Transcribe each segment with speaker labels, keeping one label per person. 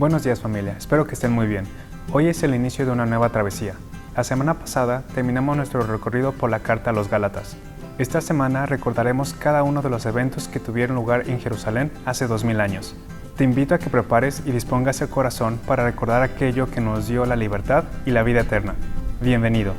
Speaker 1: Buenos días familia, espero que estén muy bien. Hoy es el inicio de una nueva travesía. La semana pasada terminamos nuestro recorrido por la Carta a los Gálatas. Esta semana recordaremos cada uno de los eventos que tuvieron lugar en Jerusalén hace 2000 años. Te invito a que prepares y dispongas el corazón para recordar aquello que nos dio la libertad y la vida eterna. Bienvenido.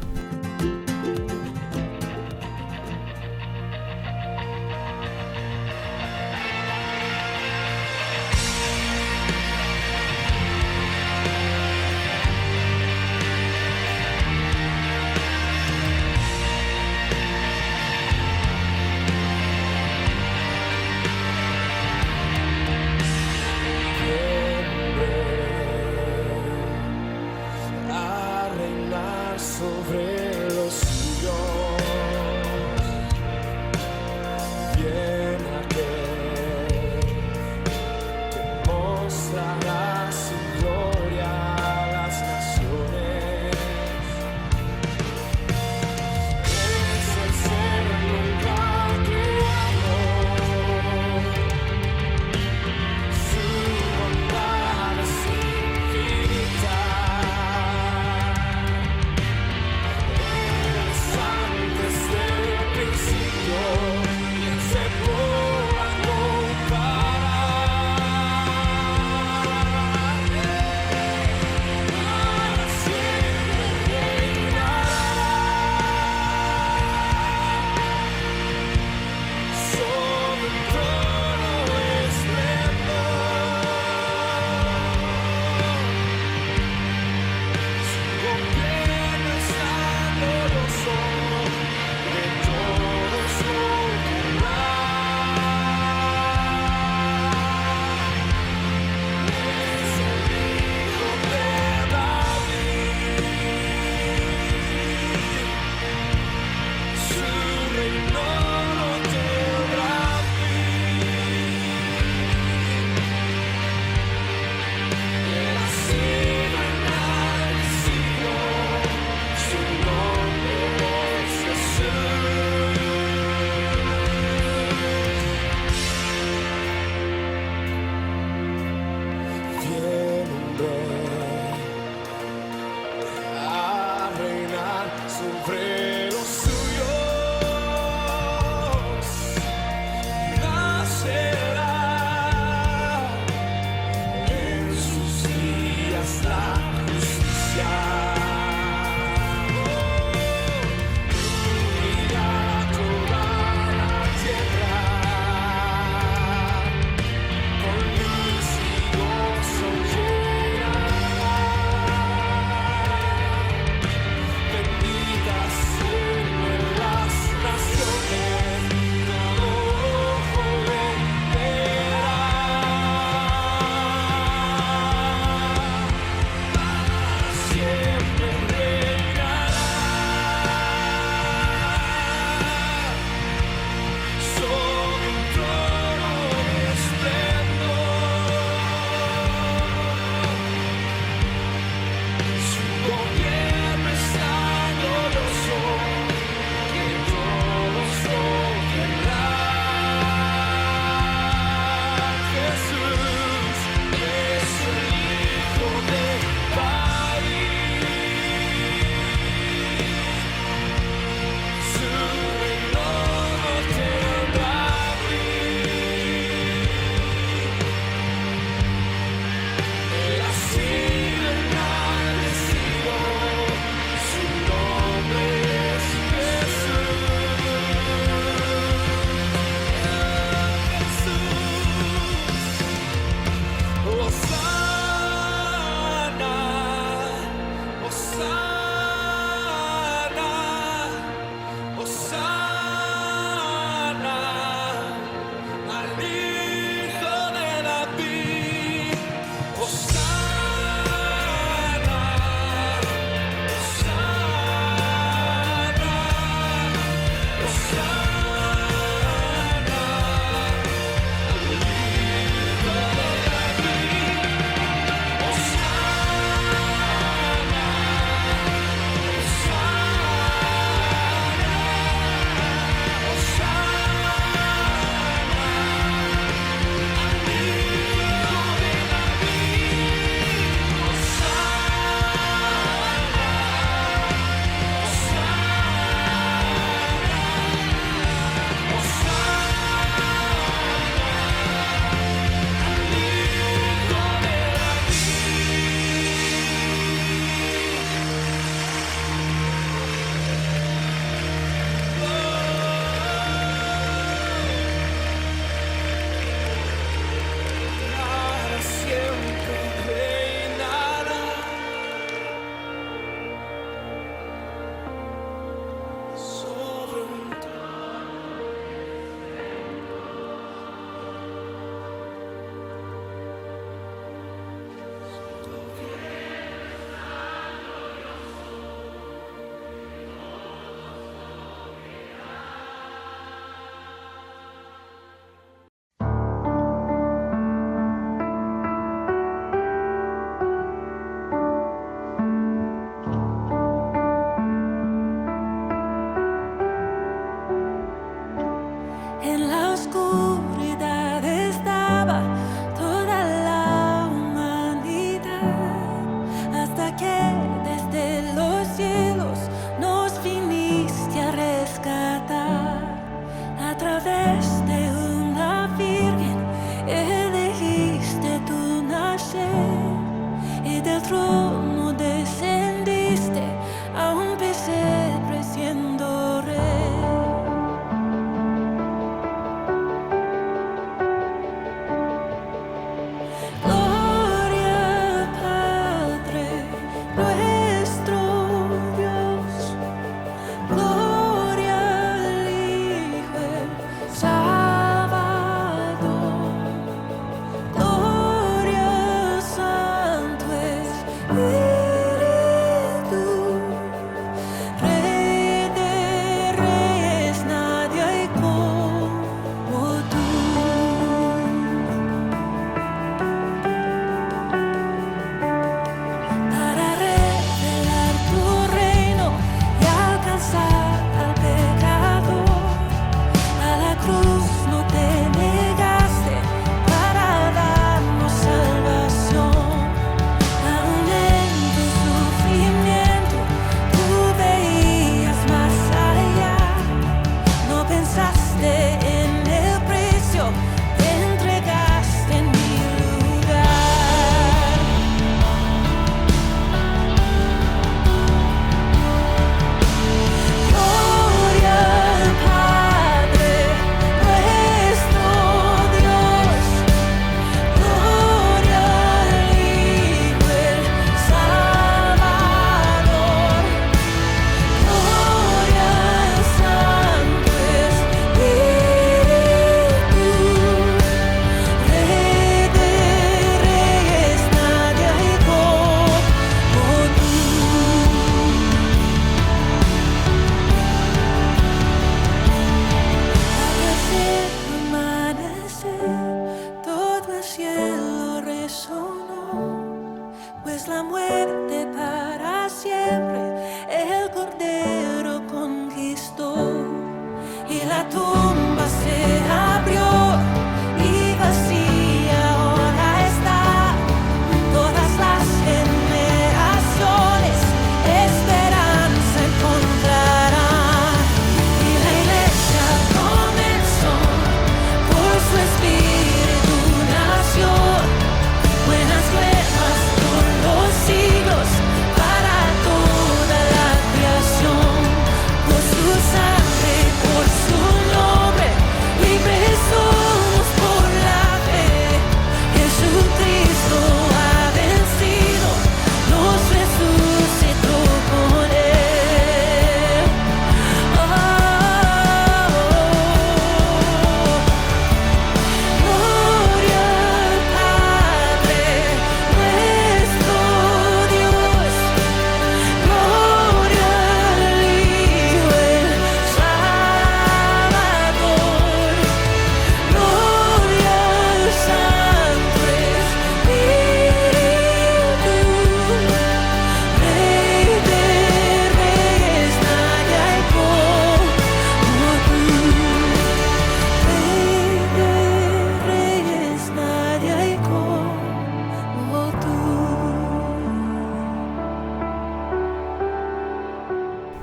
Speaker 2: Sobre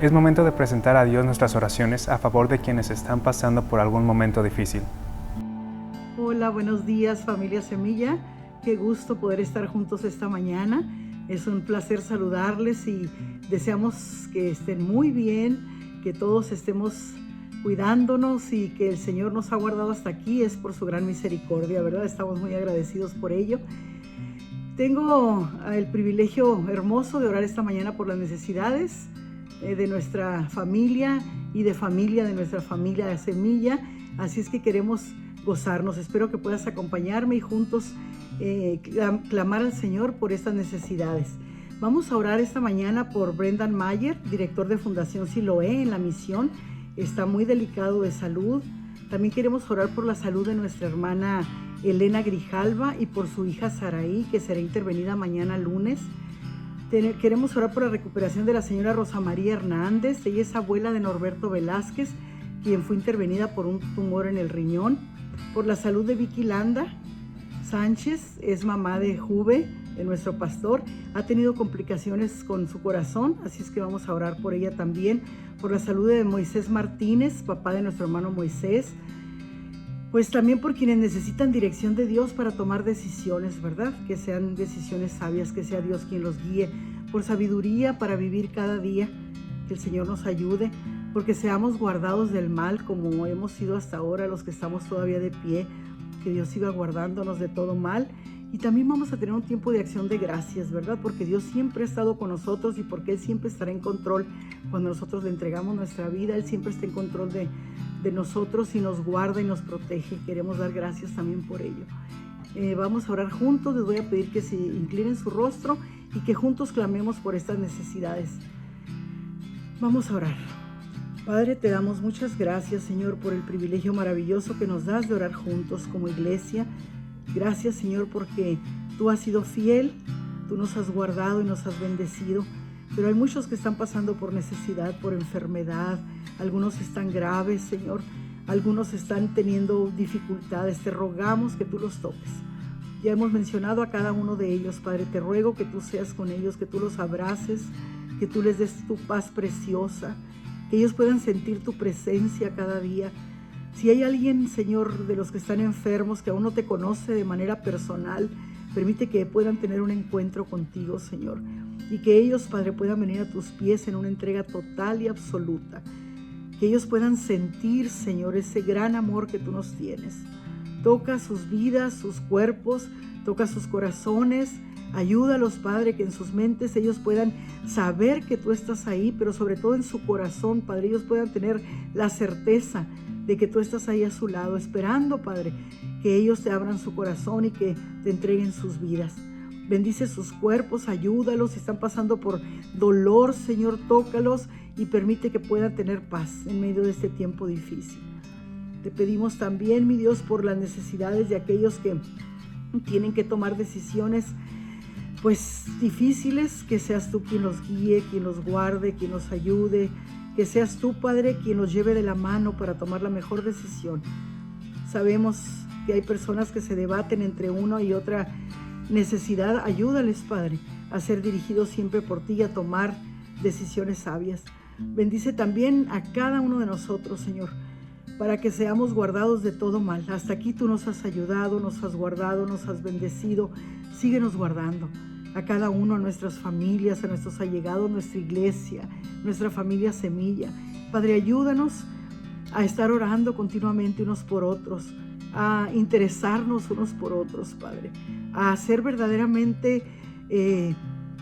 Speaker 1: Es momento de presentar a Dios nuestras oraciones a favor de quienes están pasando por algún momento difícil.
Speaker 2: Hola, buenos días familia Semilla. Qué gusto poder estar juntos esta mañana. Es un placer saludarles y deseamos que estén muy bien, que todos estemos cuidándonos y que el Señor nos ha guardado hasta aquí. Es por su gran misericordia, ¿verdad? Estamos muy agradecidos por ello. Tengo el privilegio hermoso de orar esta mañana por las necesidades de nuestra familia y de nuestra familia de Semilla. Así es que queremos gozarnos. Espero que puedas acompañarme y juntos clamar al Señor por estas necesidades. Vamos a orar esta mañana por Brendan Mayer, director de Fundación Siloé en la misión. Está muy delicado de salud. También queremos orar por la salud de nuestra hermana Elena Grijalva y por su hija Saraí, que será intervenida mañana lunes. Queremos orar por la recuperación de la señora Rosa María Hernández. Ella es abuela de Norberto Velázquez, quien fue intervenida por un tumor en el riñón. Por la salud de Vicky Landa Sánchez, es mamá de Juve, de nuestro pastor. Ha tenido complicaciones con su corazón, así es que vamos a orar por ella también. Por la salud de Moisés Martínez, papá de nuestro hermano Moisés. Pues también por quienes necesitan dirección de Dios para tomar decisiones, ¿verdad? Que sean decisiones sabias, que sea Dios quien los guíe. Por sabiduría para vivir cada día, que el Señor nos ayude. Porque seamos guardados del mal como hemos sido hasta ahora, los que estamos todavía de pie. Que Dios siga guardándonos de todo mal. Y también vamos a tener un tiempo de acción de gracias, ¿verdad? Porque Dios siempre ha estado con nosotros y porque Él siempre estará en control cuando nosotros le entregamos nuestra vida. Él siempre está en control de nosotros y nos guarda y nos protege. Queremos dar gracias también por ello. Vamos a orar juntos. Les voy a pedir que se inclinen su rostro y que juntos clamemos por estas necesidades. Vamos a orar. Padre, te damos muchas gracias, Señor, por el privilegio maravilloso que nos das de orar juntos como iglesia. Gracias, Señor, porque tú has sido fiel, tú nos has guardado y nos has bendecido. Pero hay muchos que están pasando por necesidad, por enfermedad. Algunos están graves, Señor. Algunos están teniendo dificultades. Te rogamos que tú los toques. Ya hemos mencionado a cada uno de ellos, Padre. Te ruego que tú seas con ellos, que tú los abraces, que tú les des tu paz preciosa, que ellos puedan sentir tu presencia cada día. Si hay alguien, Señor, de los que están enfermos, que aún no te conoce de manera personal, permite que puedan tener un encuentro contigo, Señor. Y que ellos, Padre, puedan venir a tus pies en una entrega total y absoluta. Que ellos puedan sentir, Señor, ese gran amor que tú nos tienes. Toca sus vidas, sus cuerpos, toca sus corazones. Ayúdalos, Padre, que en sus mentes ellos puedan saber que tú estás ahí, pero sobre todo en su corazón, Padre, ellos puedan tener la certeza de que tú estás ahí a su lado, esperando, Padre, que ellos te abran su corazón y que te entreguen sus vidas. Bendice sus cuerpos, ayúdalos. Si están pasando por dolor, Señor, tócalos y permite que puedan tener paz en medio de este tiempo difícil. Te pedimos también, mi Dios, por las necesidades de aquellos que tienen que tomar decisiones pues difíciles, que seas tú quien los guíe, quien los guarde, quien los ayude, que seas tú, Padre, quien los lleve de la mano para tomar la mejor decisión. Sabemos que hay personas que se debaten entre una y otra necesidad. Ayúdales, Padre, a ser dirigidos siempre por ti y a tomar decisiones sabias. Bendice también a cada uno de nosotros, Señor, para que seamos guardados de todo mal. Hasta aquí tú nos has ayudado, nos has guardado, nos has bendecido. Síguenos guardando a cada uno, a nuestras familias, a nuestros allegados, nuestra iglesia, nuestra familia Semilla. Padre, ayúdanos a estar orando continuamente unos por otros, a interesarnos unos por otros, Padre, a ser verdaderamente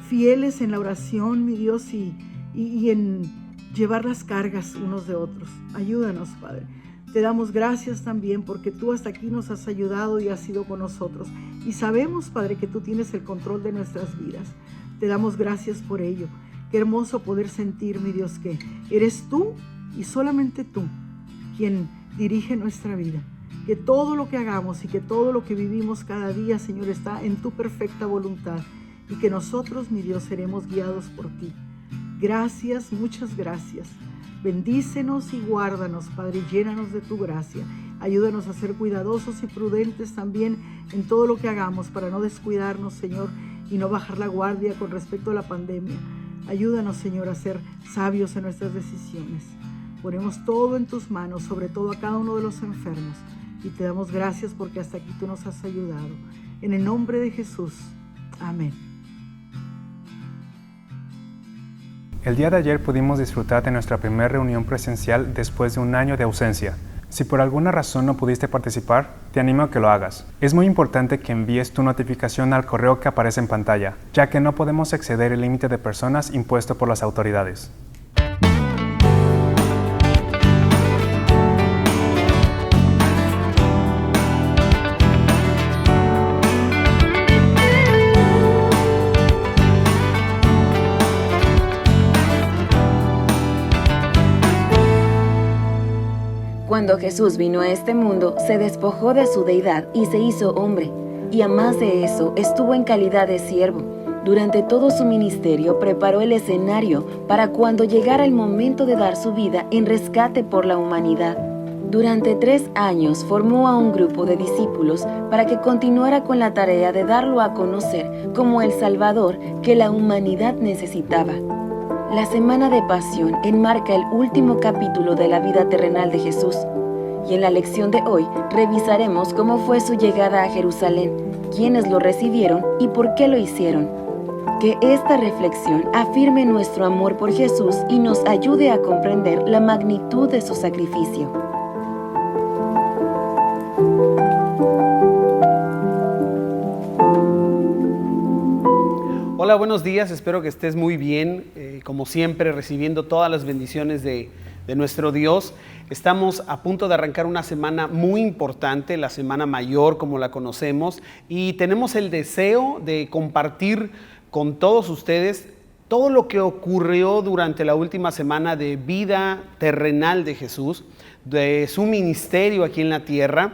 Speaker 2: fieles en la oración, mi Dios, y en llevar las cargas unos de otros. Ayúdanos, Padre. Te damos gracias también porque tú hasta aquí nos has ayudado y has sido con nosotros. Y sabemos, Padre, que tú tienes el control de nuestras vidas. Te damos gracias por ello. Qué hermoso poder sentir, mi Dios, que eres tú y solamente tú quien dirige nuestra vida. Que todo lo que hagamos y que todo lo que vivimos cada día, Señor, está en tu perfecta voluntad. Y que nosotros, mi Dios, seremos guiados por ti. Gracias, muchas gracias. Bendícenos y guárdanos, Padre, y llénanos de tu gracia. Ayúdanos a ser cuidadosos y prudentes también en todo lo que hagamos para no descuidarnos, Señor, y no bajar la guardia con respecto a la pandemia. Ayúdanos, Señor, a ser sabios en nuestras decisiones. Ponemos todo en tus manos, sobre todo a cada uno de los enfermos. Y te damos gracias porque hasta aquí tú nos has ayudado. En el nombre de Jesús. Amén.
Speaker 1: El día de ayer pudimos disfrutar de nuestra primera reunión presencial después de un año de ausencia. Si por alguna razón no pudiste participar, te animo a que lo hagas. Es muy importante que envíes tu notificación al correo que aparece en pantalla, ya que no podemos exceder el límite de personas impuesto por las autoridades.
Speaker 3: Cuando Jesús vino a este mundo, se despojó de su deidad y se hizo hombre, y a más de eso, estuvo en calidad de siervo. Durante todo su ministerio preparó el escenario para cuando llegara el momento de dar su vida en rescate por la humanidad. Durante 3 años formó a un grupo de discípulos para que continuara con la tarea de darlo a conocer como el Salvador que la humanidad necesitaba. La Semana de Pasión enmarca el último capítulo de la vida terrenal de Jesús, y en la lección de hoy revisaremos cómo fue su llegada a Jerusalén, quiénes lo recibieron y por qué lo hicieron. Que esta reflexión afirme nuestro amor por Jesús y nos ayude a comprender la magnitud de su sacrificio.
Speaker 4: Hola, buenos días, espero que estés muy bien, como siempre recibiendo todas las bendiciones de nuestro Dios. Estamos a punto de arrancar una semana muy importante, la Semana Mayor como la conocemos, y tenemos el deseo de compartir con todos ustedes todo lo que ocurrió durante la última semana de vida terrenal de Jesús, de su ministerio aquí en la tierra.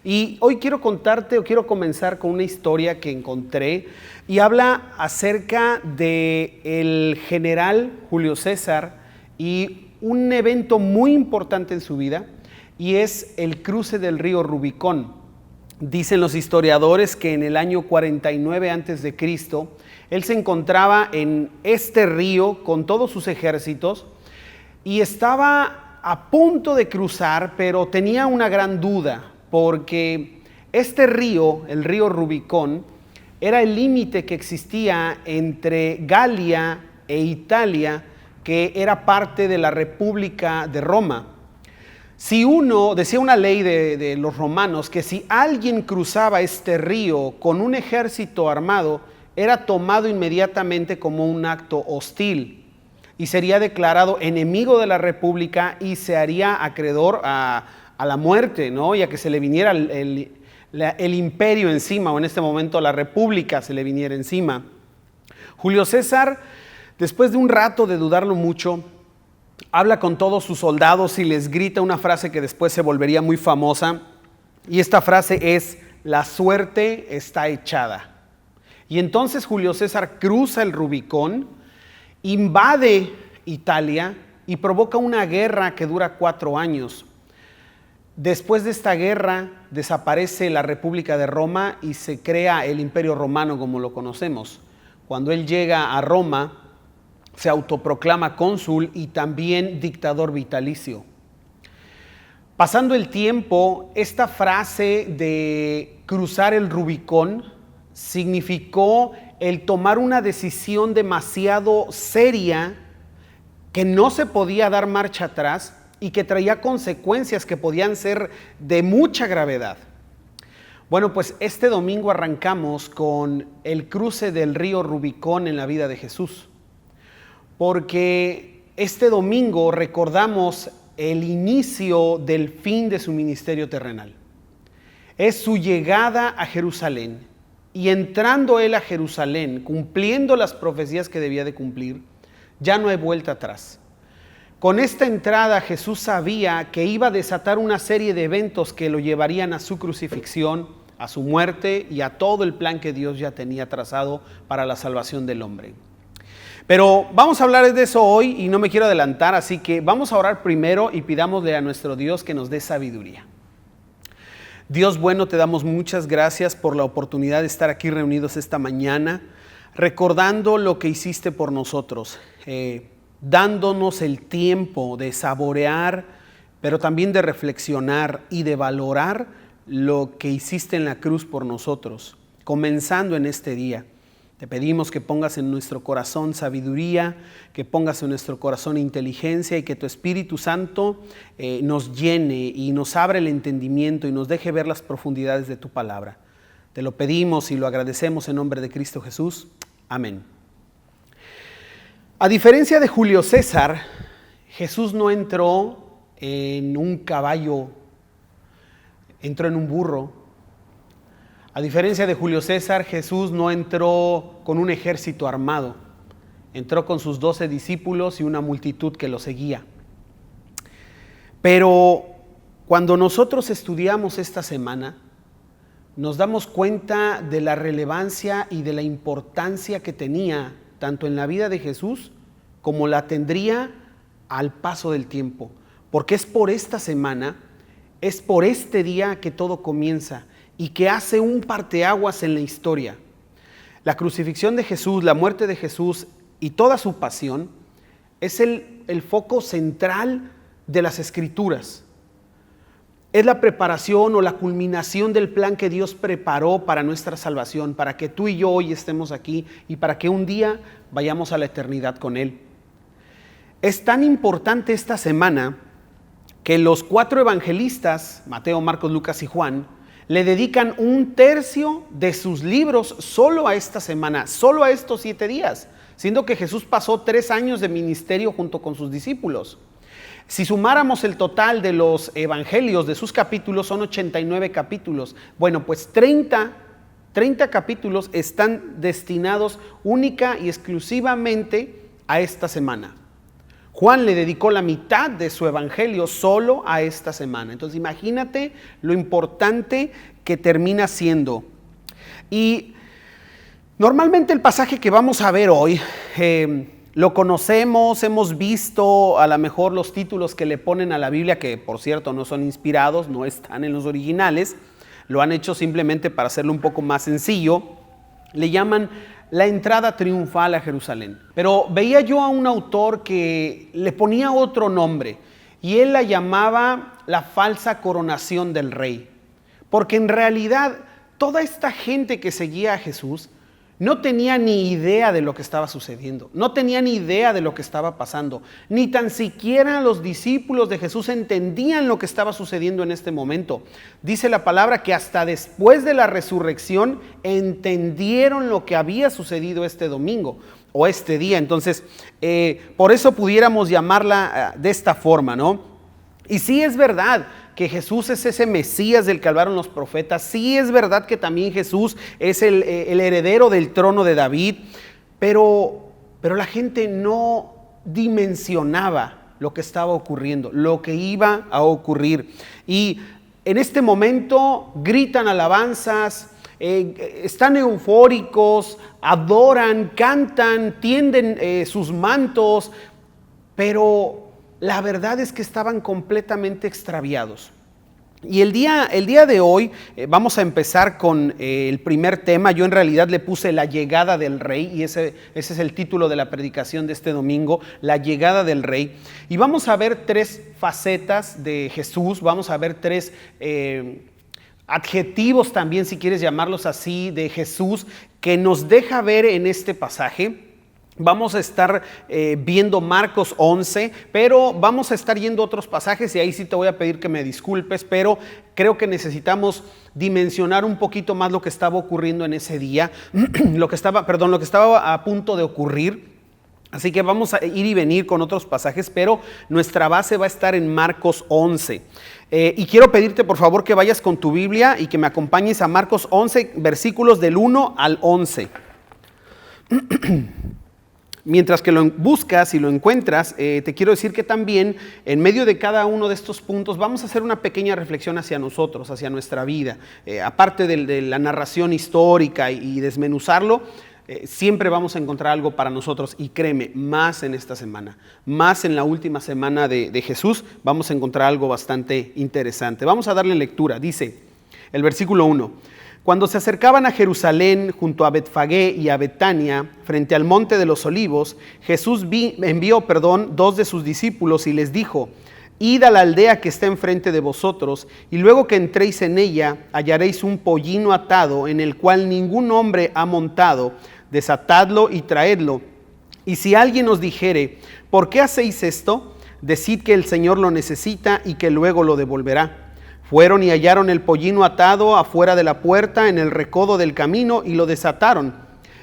Speaker 4: Y hoy quiero comenzar con una historia que encontré y habla acerca del general Julio César y un evento muy importante en su vida, y es el cruce del río Rubicón. Dicen los historiadores que en el año 49 a.C., él se encontraba en este río con todos sus ejércitos y estaba a punto de cruzar, pero tenía una gran duda, porque este río, el río Rubicón, era el límite que existía entre Galia e Italia, que era parte de la República de Roma. Decía una ley de los romanos, que si alguien cruzaba este río con un ejército armado, era tomado inmediatamente como un acto hostil y sería declarado enemigo de la República y se haría acreedor a la muerte, ¿no? Y a que se le viniera el imperio encima, o en este momento la república se le viniera encima. Julio César, después de un rato de dudarlo mucho, habla con todos sus soldados y les grita una frase que después se volvería muy famosa, y esta frase es: la suerte está echada. Y entonces Julio César cruza el Rubicón, invade Italia y provoca una guerra que dura 4 años. Después de esta guerra desaparece la República de Roma y se crea el Imperio Romano como lo conocemos. Cuando él llega a Roma, se autoproclama cónsul y también dictador vitalicio. Pasando el tiempo, esta frase de cruzar el Rubicón significó el tomar una decisión demasiado seria que no se podía dar marcha atrás y que traía consecuencias que podían ser de mucha gravedad. Bueno, pues este domingo arrancamos con el cruce del río Rubicón en la vida de Jesús, porque este domingo recordamos el inicio del fin de su ministerio terrenal. Es su llegada a Jerusalén, y entrando él a Jerusalén, cumpliendo las profecías que debía de cumplir, ya no hay vuelta atrás. Con esta entrada Jesús sabía que iba a desatar una serie de eventos que lo llevarían a su crucifixión, a su muerte y a todo el plan que Dios ya tenía trazado para la salvación del hombre. Pero vamos a hablar de eso hoy y no me quiero adelantar, así que vamos a orar primero y pidámosle a nuestro Dios que nos dé sabiduría. Dios bueno, te damos muchas gracias por la oportunidad de estar aquí reunidos esta mañana. recordando lo que hiciste por nosotros, dándonos el tiempo de saborear, pero también de reflexionar y de valorar lo que hiciste en la cruz por nosotros, comenzando en este día. Te pedimos que pongas en nuestro corazón sabiduría, que pongas en nuestro corazón inteligencia y que tu Espíritu Santo nos llene y nos abra el entendimiento y nos deje ver las profundidades de tu palabra. Te lo pedimos y lo agradecemos en nombre de Cristo Jesús. Amén. A diferencia de Julio César, Jesús no entró en un caballo, entró en un burro. A diferencia de Julio César, Jesús no entró con un ejército armado, entró con sus 12 discípulos y una multitud que lo seguía. Pero cuando nosotros estudiamos esta semana, nos damos cuenta de la relevancia y de la importancia que tenía tanto en la vida de Jesús como la tendría al paso del tiempo. Porque es por esta semana, es por este día que todo comienza y que hace un parteaguas en la historia. La crucifixión de Jesús, la muerte de Jesús y toda su pasión es el foco central de las Escrituras. Es la preparación o la culminación del plan que Dios preparó para nuestra salvación, para que tú y yo hoy estemos aquí y para que un día vayamos a la eternidad con Él. Es tan importante esta semana que los 4 evangelistas, Mateo, Marcos, Lucas y Juan, le dedican 1/3 de sus libros solo a esta semana, solo a estos 7 días, siendo que Jesús pasó 3 años de ministerio junto con sus discípulos. Si sumáramos el total de los evangelios, de sus capítulos, son 89 capítulos. Bueno, pues 30 capítulos están destinados única y exclusivamente a esta semana. Juan le dedicó la mitad de su evangelio solo a esta semana. Entonces imagínate lo importante que termina siendo. Y normalmente el pasaje que vamos a ver hoy, lo conocemos, hemos visto a lo mejor los títulos que le ponen a la Biblia, que por cierto no son inspirados, no están en los originales, lo han hecho simplemente para hacerlo un poco más sencillo. Le llaman la entrada triunfal a Jerusalén. Pero veía yo a un autor que le ponía otro nombre y él la llamaba la falsa coronación del rey. Porque en realidad toda esta gente que seguía a Jesús no tenía ni idea de lo que estaba sucediendo, no tenía ni idea de lo que estaba pasando, ni tan siquiera los discípulos de Jesús entendían lo que estaba sucediendo en este momento. Dice la palabra que hasta después de la resurrección entendieron lo que había sucedido este domingo o este día. Entonces, por eso pudiéramos llamarla de esta forma, ¿no? Y sí es verdad que Jesús es ese Mesías del que hablaron los profetas. Sí es verdad que también Jesús es el heredero del trono de David, pero la gente no dimensionaba lo que estaba ocurriendo, lo que iba a ocurrir. Y en este momento gritan alabanzas, están eufóricos, adoran, cantan, tienden sus mantos, pero la verdad es que estaban completamente extraviados. Y el día de hoy vamos a empezar con el primer tema. Yo en realidad le puse la llegada del rey y ese es el título de la predicación de este domingo, la llegada del rey. Y vamos a ver 3 facetas de Jesús, vamos a ver 3 adjetivos también, si quieres llamarlos así, de Jesús que nos deja ver en este pasaje. Vamos a estar viendo Marcos 11, pero vamos a estar yendo a otros pasajes y ahí sí te voy a pedir que me disculpes, pero creo que necesitamos dimensionar un poquito más lo que estaba ocurriendo en ese día, lo que estaba a punto de ocurrir. Así que vamos a ir y venir con otros pasajes, pero nuestra base va a estar en Marcos 11. Y quiero pedirte por favor que vayas con tu Biblia y que me acompañes a Marcos 11, versículos del 1 al 11. Mientras que lo buscas y lo encuentras, te quiero decir que también en medio de cada uno de estos puntos vamos a hacer una pequeña reflexión hacia nosotros, hacia nuestra vida. Aparte de la narración histórica y desmenuzarlo, siempre vamos a encontrar algo para nosotros. Y créeme, más en esta semana, más en la última semana de Jesús, vamos a encontrar algo bastante interesante. Vamos a darle lectura. Dice el versículo 1. Cuando se acercaban a Jerusalén, junto a Betfagé y a Betania, frente al monte de los Olivos, Jesús envió 2 de sus discípulos y les dijo: id a la aldea que está enfrente de vosotros, y luego que entréis en ella, hallaréis un pollino atado, en el cual ningún hombre ha montado. Desatadlo y traedlo. Y si alguien os dijere: ¿por qué hacéis esto?, decid que el Señor lo necesita y que luego lo devolverá. Fueron y hallaron el pollino atado afuera de la puerta en el recodo del camino y lo desataron.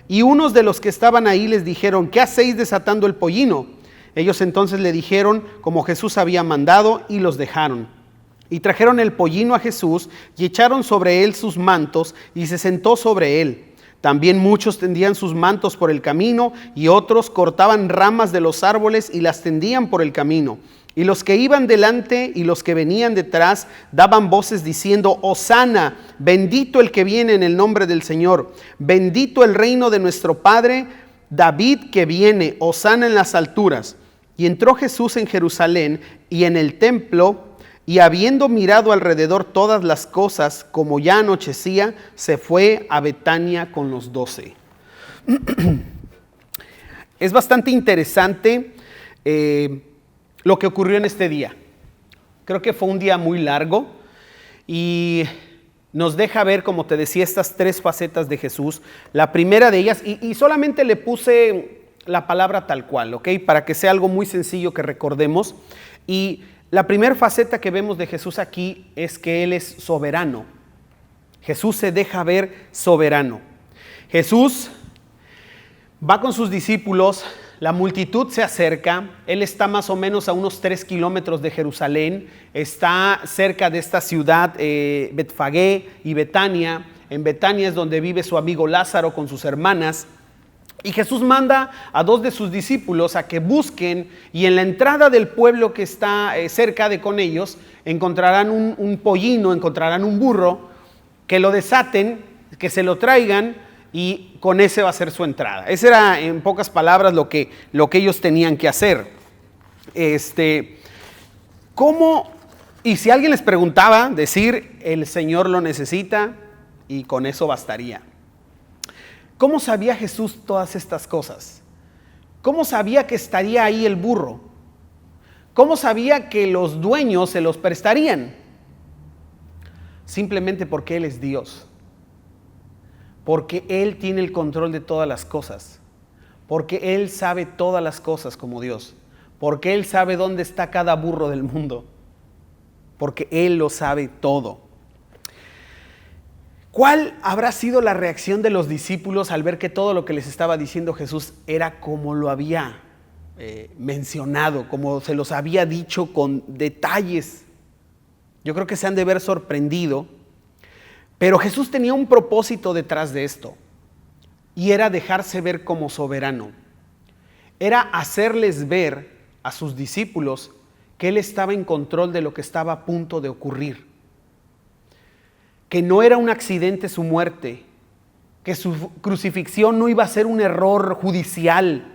Speaker 4: Y unos de los que estaban ahí les dijeron: ¿qué hacéis desatando el pollino? Ellos entonces le dijeron como Jesús había mandado, y los dejaron. Y trajeron el pollino a Jesús y echaron sobre él sus mantos, y se sentó sobre él. También muchos tendían sus mantos por el camino, y otros cortaban ramas de los árboles y las tendían por el camino. Y los que iban delante y los que venían detrás daban voces diciendo: Hosana, bendito el que viene en el nombre del Señor, bendito el reino de nuestro Padre David que viene, Hosana en las alturas. Y entró Jesús en Jerusalén y en el templo, y habiendo mirado alrededor todas las cosas, como ya anochecía, se fue a Betania con los 12. Es bastante interesante lo que ocurrió en este día. Creo que fue un día muy largo y nos deja ver, como te decía, estas 3 facetas de Jesús. La primera de ellas, y solamente le puse la palabra tal cual, ¿ok? Para que sea algo muy sencillo que recordemos. Y la primera faceta que vemos de Jesús aquí es que Él es soberano. Jesús se deja ver soberano. Jesús va con sus discípulos. La multitud se acerca. Él está más o menos a unos 3 kilómetros de Jerusalén. Está cerca de esta ciudad, Betfagé y Betania. En Betania es donde vive su amigo Lázaro con sus hermanas. Y Jesús manda a 2 de sus discípulos a que busquen, y en la entrada del pueblo que está cerca de con ellos, encontrarán un pollino, encontrarán un burro, que lo desaten, que se lo traigan, y con ese va a ser su entrada. Ese era, en pocas palabras, lo que ellos tenían que hacer. ¿Cómo? Y si alguien les preguntaba, decir: el Señor lo necesita, y con eso bastaría. ¿Cómo sabía Jesús todas estas cosas? ¿Cómo sabía que estaría ahí el burro? ¿Cómo sabía que los dueños se los prestarían? Simplemente porque Él es Dios. Porque Él tiene el control de todas las cosas, porque Él sabe todas las cosas como Dios, porque Él sabe dónde está cada burro del mundo, porque Él lo sabe todo. ¿Cuál habrá sido la reacción de los discípulos al ver que todo lo que les estaba diciendo Jesús era como lo había mencionado, como se los había dicho con detalles? Yo creo que se han de ver sorprendido. Pero Jesús tenía un propósito detrás de esto, y era dejarse ver como soberano. Era hacerles ver a sus discípulos que Él estaba en control de lo que estaba a punto de ocurrir. Que no era un accidente su muerte, que su crucifixión no iba a ser un error judicial,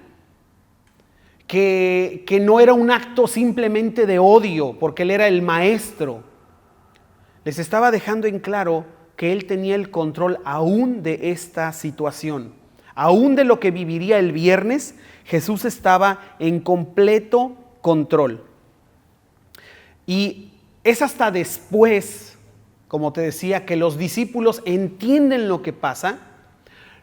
Speaker 4: que no era un acto simplemente de odio, porque Él era el maestro. Les estaba dejando en claro que Él tenía el control aún de esta situación. Aún de lo que viviría el viernes, Jesús estaba en completo control. Y es hasta después, como te decía, que los discípulos entienden lo que pasa,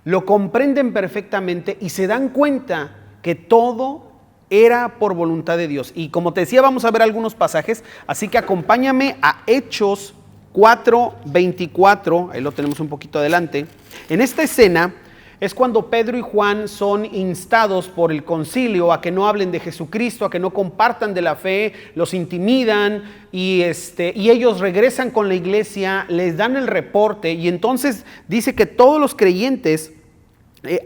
Speaker 4: lo comprenden perfectamente y se dan cuenta que todo era por voluntad de Dios. Y como te decía, vamos a ver algunos pasajes, así que acompáñame a Hechos 4:24, ahí lo tenemos un poquito adelante. En esta escena es cuando Pedro y Juan son instados por el concilio a que no hablen de Jesucristo, a que no compartan de la fe, los intimidan y ellos regresan con la iglesia, les dan el reporte, y entonces dice que todos los creyentes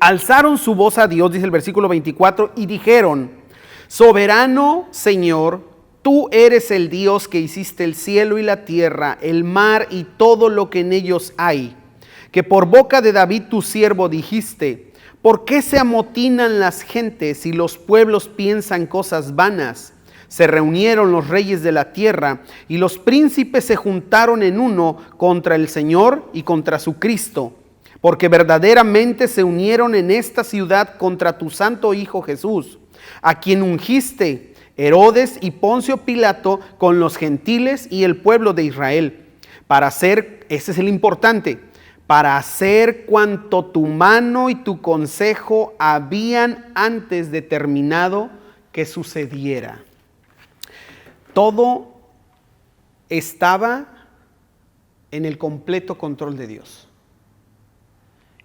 Speaker 4: alzaron su voz a Dios, dice el versículo 24, y dijeron: soberano Señor, tú eres el Dios que hiciste el cielo y la tierra, el mar y todo lo que en ellos hay, que por boca de David tu siervo dijiste: ¿por qué se amotinan las gentes y los pueblos piensan cosas vanas? Se reunieron los reyes de la tierra y los príncipes se juntaron en uno contra el Señor y contra su Cristo, porque verdaderamente se unieron en esta ciudad contra tu santo Hijo Jesús, a quien ungiste Herodes y Poncio Pilato con los gentiles y el pueblo de Israel, para hacer, ese es el importante, para hacer cuanto tu mano y tu consejo habían antes determinado que sucediera. Todo estaba en el completo control de Dios.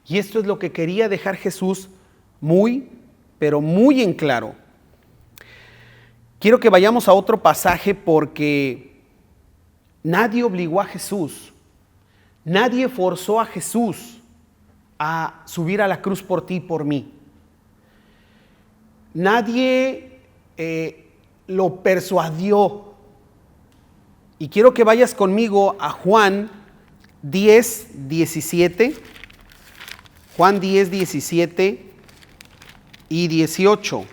Speaker 4: Y esto es lo que quería dejar Jesús muy, pero muy en claro. Quiero que vayamos a otro pasaje porque nadie obligó a Jesús, nadie forzó a Jesús a subir a la cruz por ti y por mí. Nadie lo persuadió. Y quiero que vayas conmigo a Juan 10, 17. Juan 10, 17 y 18.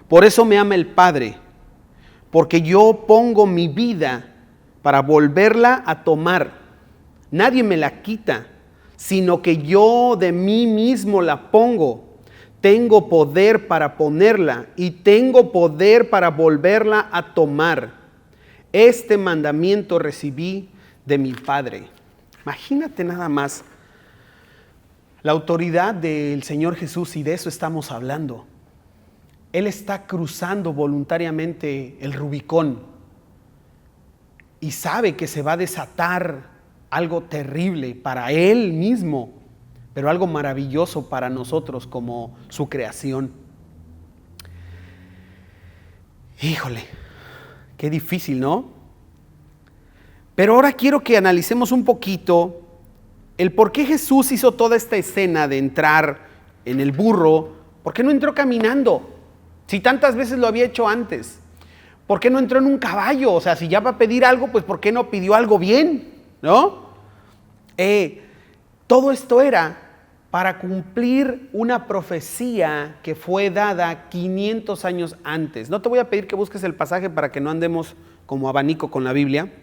Speaker 4: Por eso me ama el Padre, porque yo pongo mi vida para volverla a tomar. Nadie me la quita, sino que yo de mí mismo la pongo. Tengo poder para ponerla y tengo poder para volverla a tomar. Este mandamiento recibí de mi Padre. Imagínate nada más la autoridad del Señor Jesús, y de eso estamos hablando. Él está cruzando voluntariamente el Rubicón y sabe que se va a desatar algo terrible para Él mismo, pero algo maravilloso para nosotros como su creación. Híjole, qué difícil, ¿no? Pero ahora quiero que analicemos un poquito el por qué Jesús hizo toda esta escena de entrar en el burro. ¿Por qué no entró caminando? Si tantas veces lo había hecho antes. ¿Por qué no entró en un caballo? O sea, si ya va a pedir algo, pues ¿por qué no pidió algo bien? ¿No? Todo esto era para cumplir una profecía que fue dada 500 años antes. No te voy a pedir que busques el pasaje para que no andemos como abanico con la Biblia,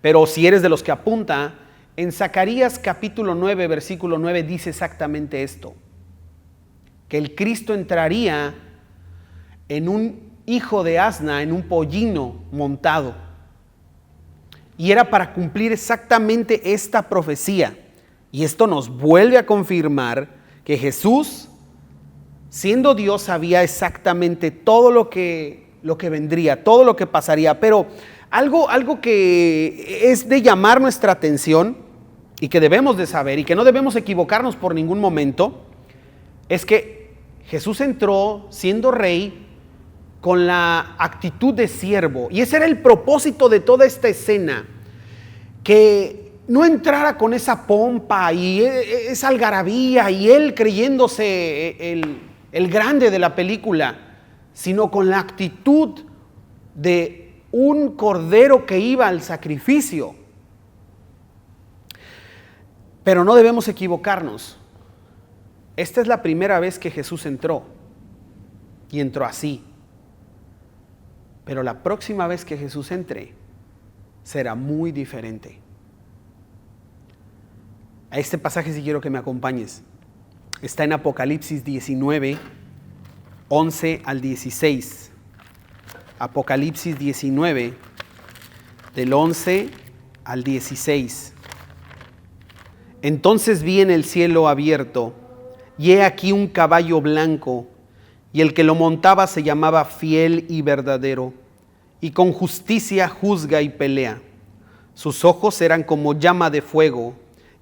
Speaker 4: pero si eres de los que apunta, en Zacarías capítulo 9, versículo 9 dice exactamente esto, que el Cristo entraría en un hijo de asna, en un pollino montado. Y era para cumplir exactamente esta profecía. Y esto nos vuelve a confirmar que Jesús, siendo Dios, sabía exactamente todo lo que vendría, todo lo que pasaría. Pero algo que es de llamar nuestra atención y que debemos de saber y que no debemos equivocarnos por ningún momento, es que Jesús entró siendo rey con la actitud de siervo. Y ese era el propósito de toda esta escena, que no entrara con esa pompa y esa algarabía y él creyéndose el grande de la película, sino con la actitud de un cordero que iba al sacrificio. Pero no debemos equivocarnos. Esta es la primera vez que Jesús entró, y entró así. Pero la próxima vez que Jesús entre, será muy diferente. A este pasaje sí quiero que me acompañes. Está en Apocalipsis 19, 11 al 16. Apocalipsis 19, del 11 al 16. Entonces vi en el cielo abierto, y he aquí un caballo blanco, y el que lo montaba se llamaba Fiel y Verdadero, y con justicia juzga y pelea. Sus ojos eran como llama de fuego,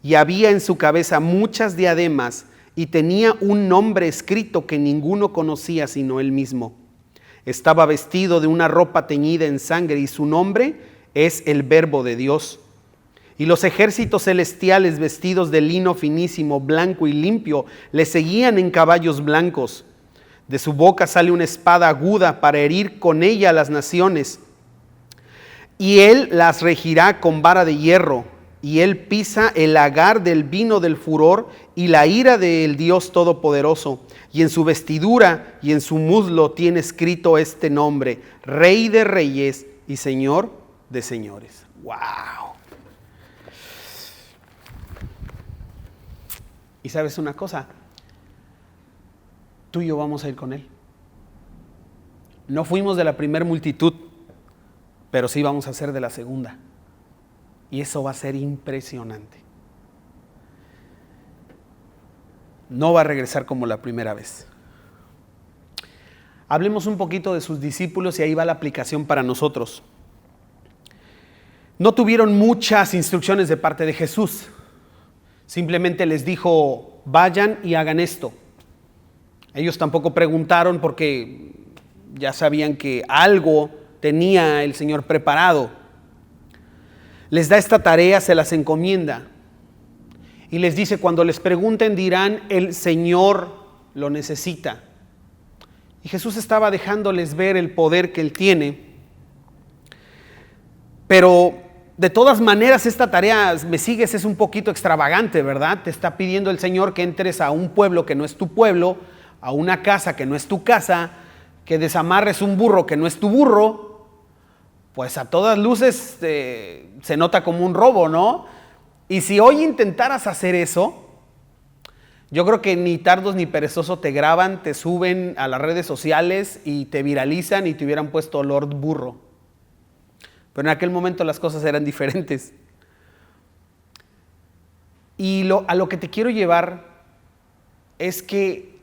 Speaker 4: y había en su cabeza muchas diademas, y tenía un nombre escrito que ninguno conocía sino él mismo. Estaba vestido de una ropa teñida en sangre, y su nombre es el Verbo de Dios. Y los ejércitos celestiales, vestidos de lino finísimo, blanco y limpio, le seguían en caballos blancos. De su boca sale una espada aguda para herir con ella a las naciones. Y él las regirá con vara de hierro. y él pisa el lagar del vino del furor y la ira del Dios Todopoderoso. Y en su vestidura y en su muslo tiene escrito este nombre: Rey de Reyes y Señor de Señores. ¡Wow! Y sabes una cosa, tú y yo vamos a ir con él. No fuimos de la primer multitud, pero sí vamos a ser de la segunda. Y eso va a ser impresionante. No va a regresar como la primera vez. Hablemos un poquito de sus discípulos y ahí va la aplicación para nosotros. No tuvieron muchas instrucciones de parte de Jesús. Simplemente les dijo: vayan y hagan esto. Ellos tampoco preguntaron porque ya sabían que algo tenía el Señor preparado. Les da esta tarea, se las encomienda. Y les dice: cuando les pregunten dirán, el Señor lo necesita. Y Jesús estaba dejándoles ver el poder que Él tiene. Pero de todas maneras esta tarea, me sigues, es un poquito extravagante, ¿verdad? Te está pidiendo el Señor que entres a un pueblo que no es tu pueblo, a una casa que no es tu casa, que desamarres un burro que no es tu burro. Pues a todas luces se nota como un robo, ¿no? Y si hoy intentaras hacer eso, yo creo que ni tardos ni perezoso te graban, te suben a las redes sociales y te viralizan y te hubieran puesto Lord Burro. Pero en aquel momento las cosas eran diferentes. Y a lo que te quiero llevar es que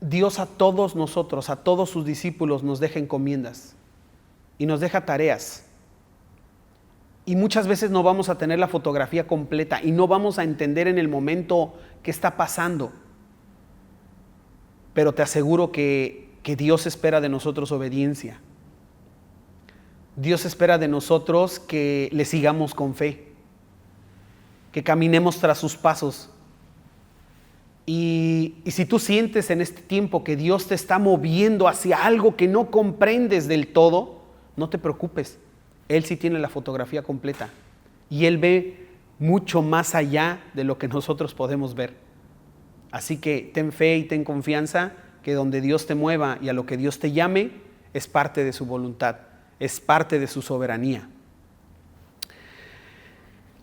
Speaker 4: Dios a todos nosotros, a todos sus discípulos, nos deja encomiendas y nos deja tareas. Y muchas veces no vamos a tener la fotografía completa y no vamos a entender en el momento qué está pasando. Pero te aseguro que Dios espera de nosotros obediencia. Dios espera de nosotros que le sigamos con fe, que caminemos tras sus pasos. Y si tú sientes en este tiempo que Dios te está moviendo hacia algo que no comprendes del todo, no te preocupes. Él sí tiene la fotografía completa y Él ve mucho más allá de lo que nosotros podemos ver. Así que ten fe y ten confianza que donde Dios te mueva y a lo que Dios te llame es parte de su voluntad, es parte de su soberanía.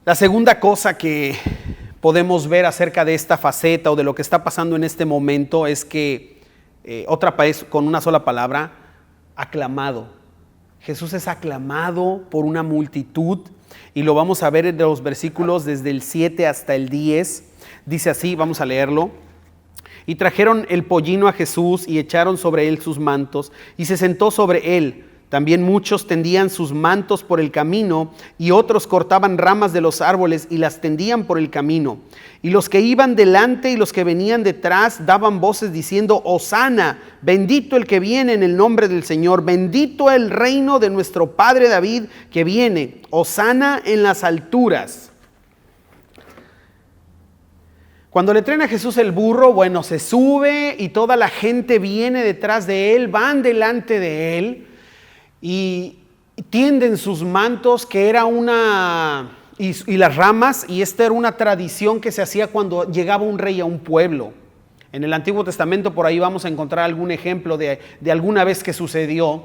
Speaker 4: La segunda cosa que podemos ver acerca de esta faceta o de lo que está pasando en este momento es que, otra vez con una sola palabra, aclamado. Jesús es aclamado por una multitud y lo vamos a ver en los versículos desde el 7 hasta el 10. Dice así, vamos a leerlo. Y trajeron el pollino a Jesús y echaron sobre él sus mantos y se sentó sobre él. También muchos tendían sus mantos por el camino y otros cortaban ramas de los árboles y las tendían por el camino. Y los que iban delante y los que venían detrás daban voces diciendo: Hosana, bendito el que viene en el nombre del Señor, bendito el reino de nuestro padre David que viene, Hosana en las alturas. Cuando le traen a Jesús el burro, bueno, se sube y toda la gente viene detrás de él, van delante de él. Y tienden sus mantos, que era y las ramas, y esta era una tradición que se hacía cuando llegaba un rey a un pueblo. En el Antiguo Testamento por ahí vamos a encontrar algún ejemplo de alguna vez que sucedió.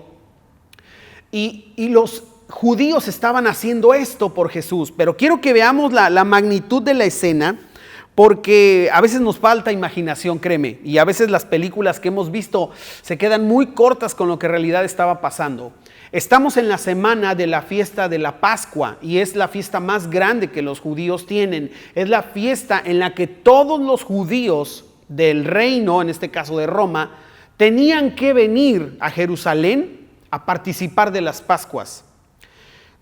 Speaker 4: Y los judíos estaban haciendo esto por Jesús, pero quiero que veamos la magnitud de la escena, porque a veces nos falta imaginación, créeme, y a veces las películas que hemos visto se quedan muy cortas con lo que en realidad estaba pasando. Estamos en la semana de la fiesta de la Pascua y es la fiesta más grande que los judíos tienen. Es la fiesta en la que todos los judíos del reino, en este caso de Roma, tenían que venir a Jerusalén a participar de las Pascuas.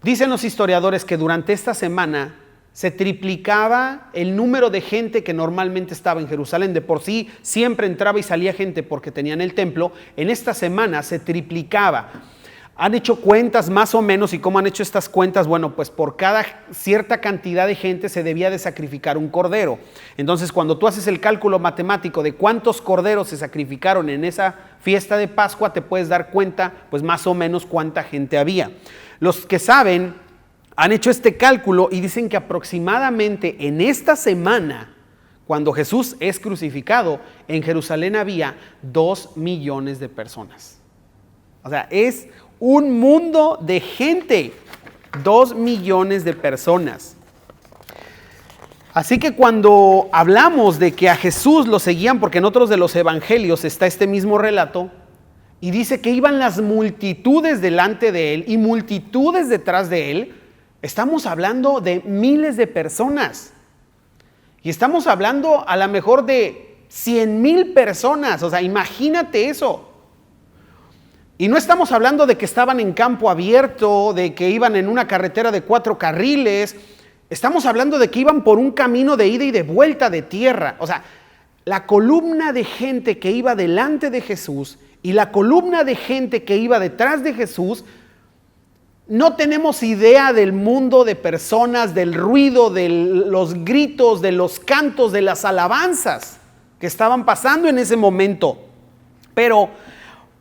Speaker 4: Dicen los historiadores que durante esta semana se triplicaba el número de gente que normalmente estaba en Jerusalén. De por sí siempre entraba y salía gente porque tenían el templo. En esta semana se triplicaba. Han hecho cuentas más o menos, y cómo han hecho estas cuentas, bueno, pues por cada cierta cantidad de gente se debía de sacrificar un cordero. Entonces, cuando tú haces el cálculo matemático de cuántos corderos se sacrificaron en esa fiesta de Pascua, te puedes dar cuenta, pues más o menos cuánta gente había. Los que saben han hecho este cálculo y dicen que aproximadamente en esta semana, cuando Jesús es crucificado, en Jerusalén había 2 millones de personas. O sea, es un mundo de gente, 2 millones de personas. Así que cuando hablamos de que a Jesús lo seguían, porque en otros de los evangelios está este mismo relato, y dice que iban las multitudes delante de él y multitudes detrás de él, estamos hablando de miles de personas. Y estamos hablando a lo mejor de 100,000 personas. O sea, imagínate eso. Y no estamos hablando de que estaban en campo abierto, de que iban en una carretera de 4 carriles. Estamos hablando de que iban por un camino de ida y de vuelta de tierra. O sea, la columna de gente que iba delante de Jesús y la columna de gente que iba detrás de Jesús, no tenemos idea del mundo de personas, del ruido, de los gritos, de los cantos, de las alabanzas que estaban pasando en ese momento. Pero,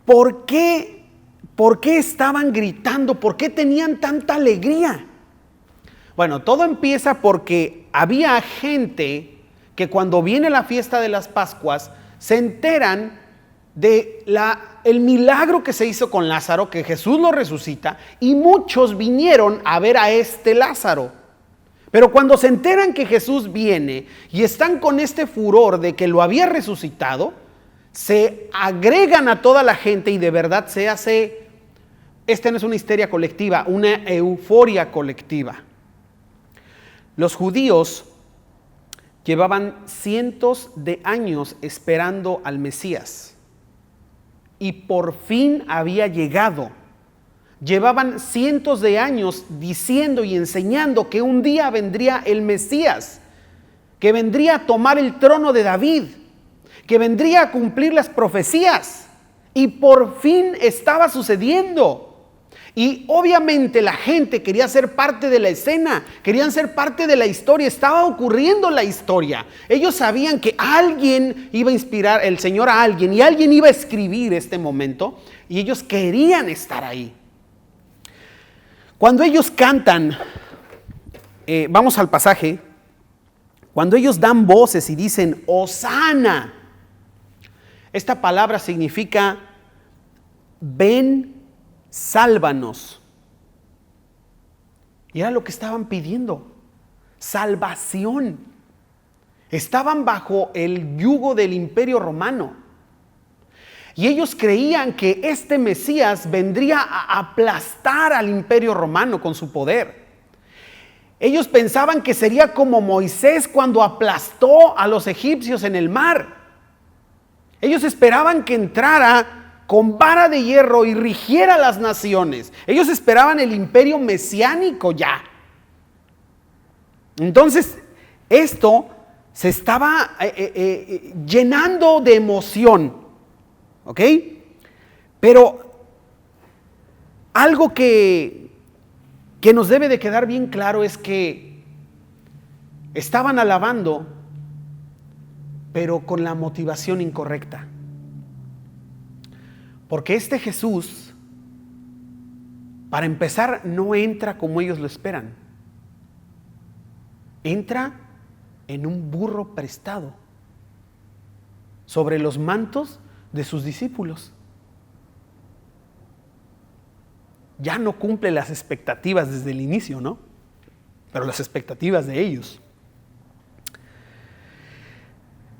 Speaker 4: ¿por qué estaban gritando? ¿Por qué tenían tanta alegría? Bueno, todo empieza porque había gente que cuando viene la fiesta de las Pascuas se enteran de el milagro que se hizo con Lázaro, que Jesús lo resucita, y muchos vinieron a ver a este Lázaro. Pero cuando se enteran que Jesús viene y están con este furor de que lo había resucitado, se agregan a toda la gente y de verdad se hace, esta no es una histeria colectiva, una euforia colectiva. Los judíos llevaban cientos de años esperando al Mesías. Y por fin había llegado. Llevaban cientos de años diciendo y enseñando que un día vendría el Mesías, que vendría a tomar el trono de David, que vendría a cumplir las profecías. Y por fin estaba sucediendo. Y obviamente la gente quería ser parte de la escena, querían ser parte de la historia, estaba ocurriendo la historia. Ellos sabían que alguien iba a inspirar, el Señor a alguien, y alguien iba a escribir este momento, y ellos querían estar ahí. Cuando ellos cantan, vamos al pasaje, cuando ellos dan voces y dicen, Hosana, esta palabra significa, ven, sálvanos. Y era lo que estaban pidiendo, salvación. Estaban bajo el yugo del Imperio Romano. Y ellos creían que este Mesías vendría a aplastar al Imperio Romano con su poder. Ellos pensaban que sería como Moisés cuando aplastó a los egipcios en el mar. Ellos esperaban que entrara con vara de hierro y rigiera las naciones. Ellos esperaban el imperio mesiánico ya. Entonces, esto se estaba llenando de emoción. ¿Ok? Pero algo que nos debe de quedar bien claro es que estaban alabando, pero con la motivación incorrecta. Porque este Jesús, para empezar, no entra como ellos lo esperan. Entra en un burro prestado sobre los mantos de sus discípulos. Ya no cumple las expectativas desde el inicio, ¿no? Pero las expectativas de ellos.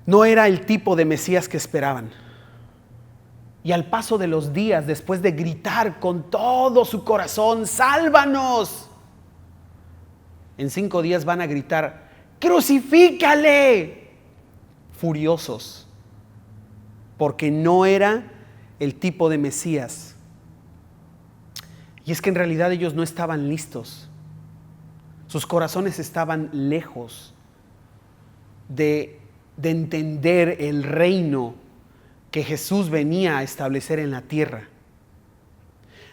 Speaker 4: No era el tipo de Mesías que esperaban. Y al paso de los días, después de gritar con todo su corazón, ¡sálvanos!, en 5 días van a gritar, ¡crucifícale!, furiosos, porque no era el tipo de Mesías. Y es que en realidad ellos no estaban listos. Sus corazones estaban lejos de entender el reino que Jesús venía a establecer en la tierra.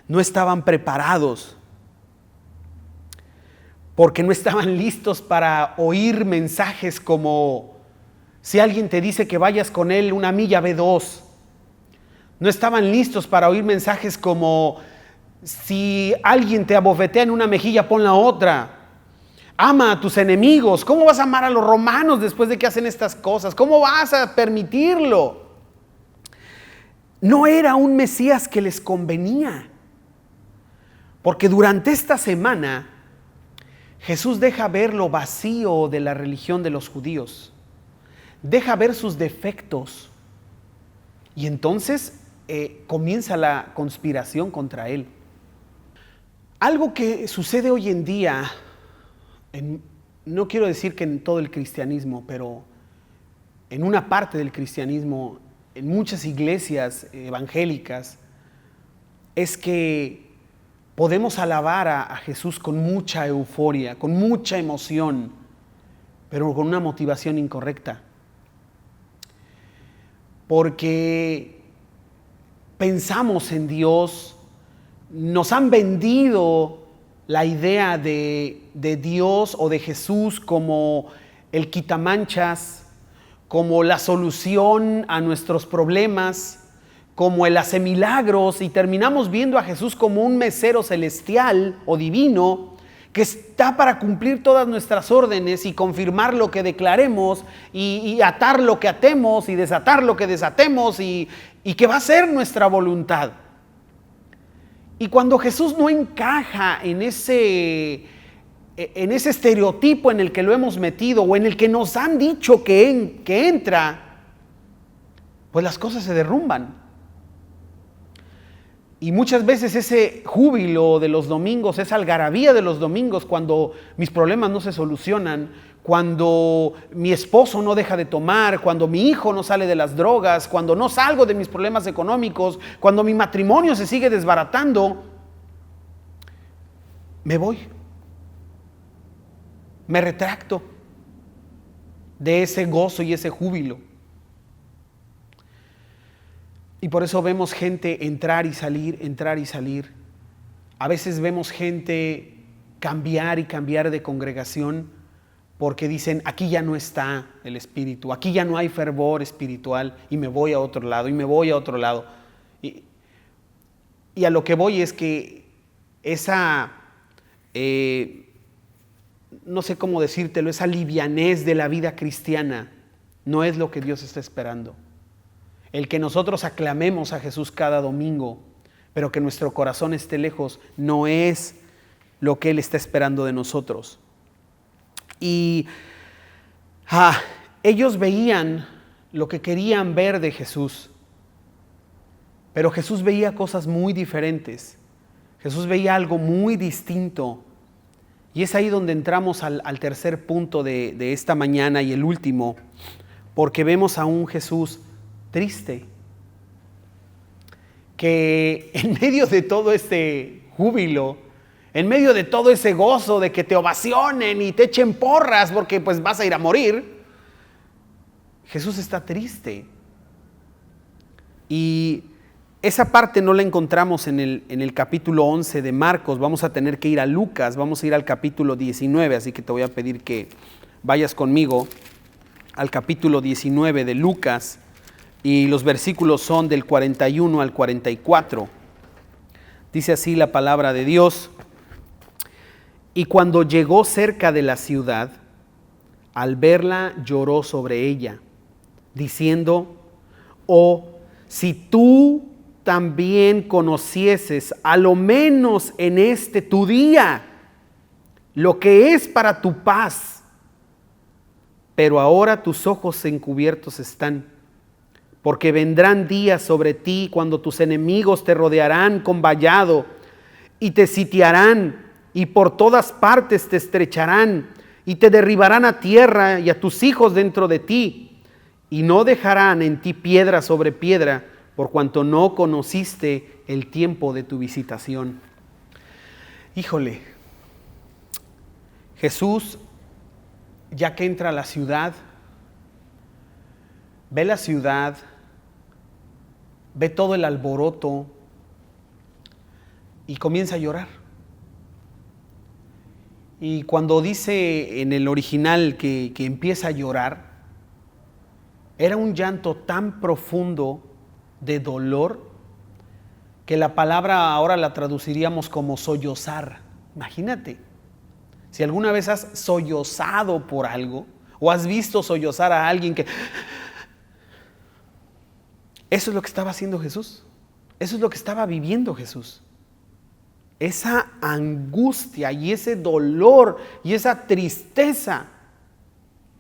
Speaker 4: No estaban preparados porque no estaban listos para oír mensajes como si alguien te dice que vayas con él 1 milla, ve 2. No estaban listos para oír mensajes como Si alguien te abofetea en una mejilla, pon la otra. Ama a tus enemigos. ¿Cómo vas a amar a los romanos después de que hacen estas cosas? ¿Cómo vas a permitirlo? No era un Mesías que les convenía. Porque durante esta semana Jesús deja ver lo vacío de la religión de los judíos. Deja ver sus defectos. Y entonces comienza la conspiración contra él. Algo que sucede hoy en día, no quiero decir que en todo el cristianismo, pero en una parte del cristianismo, en muchas iglesias evangélicas, es que podemos alabar a Jesús con mucha euforia, con mucha emoción, pero con una motivación incorrecta. Porque pensamos en Dios, nos han vendido la idea de Dios o de Jesús como el quitamanchas, como la solución a nuestros problemas, como el hace milagros, y terminamos viendo a Jesús como un mesero celestial o divino que está para cumplir todas nuestras órdenes y confirmar lo que declaremos y atar lo que atemos y desatar lo que desatemos y que va a ser nuestra voluntad. Y cuando Jesús no encaja en ese estereotipo en el que lo hemos metido o en el que nos han dicho que entra, pues las cosas se derrumban. Y muchas veces ese júbilo de los domingos, esa algarabía de los domingos, cuando mis problemas no se solucionan, cuando mi esposo no deja de tomar, cuando mi hijo no sale de las drogas, cuando no salgo de mis problemas económicos, cuando mi matrimonio se sigue desbaratando, me voy. Me retracto de ese gozo y ese júbilo. Y por eso vemos gente entrar y salir, entrar y salir. A veces vemos gente cambiar y cambiar de congregación porque dicen, aquí ya no está el Espíritu, aquí ya no hay fervor espiritual y me voy a otro lado y me voy a otro lado. Y a lo que voy es que esa, no sé cómo decírtelo, esa livianez de la vida cristiana no es lo que Dios está esperando. El que nosotros aclamemos a Jesús cada domingo, pero que nuestro corazón esté lejos, no es lo que Él está esperando de nosotros. Y ellos veían lo que querían ver de Jesús, pero Jesús veía cosas muy diferentes. Jesús veía algo muy distinto. Y es ahí donde entramos al tercer punto de esta mañana y el último, porque vemos a un Jesús triste, que en medio de todo este júbilo, en medio de todo ese gozo de que te ovacionen y te echen porras porque pues vas a ir a morir, Jesús está triste. Y esa parte no la encontramos en el capítulo 11 de Marcos. Vamos a tener que ir a Lucas, vamos a ir al capítulo 19, así que te voy a pedir que vayas conmigo al capítulo 19 de Lucas. Y los versículos son del 41 al 44. Dice así la palabra de Dios. Y cuando llegó cerca de la ciudad, al verla lloró sobre ella, diciendo, oh, si tú también conocieses, a lo menos en este tu día, lo que es para tu paz, pero ahora tus ojos encubiertos están. Porque vendrán días sobre ti cuando tus enemigos te rodearán con vallado y te sitiarán y por todas partes te estrecharán y te derribarán a tierra y a tus hijos dentro de ti y no dejarán en ti piedra sobre piedra por cuanto no conociste el tiempo de tu visitación. Híjole, Jesús, ya que entra a la ciudad, ve la ciudad, ve todo el alboroto y comienza a llorar. Y cuando dice en el original que empieza a llorar, era un llanto tan profundo de dolor que la palabra ahora la traduciríamos como sollozar. Imagínate, si alguna vez has sollozado por algo o has visto sollozar a alguien que... Eso es lo que estaba haciendo Jesús. Eso es lo que estaba viviendo Jesús. Esa angustia y ese dolor y esa tristeza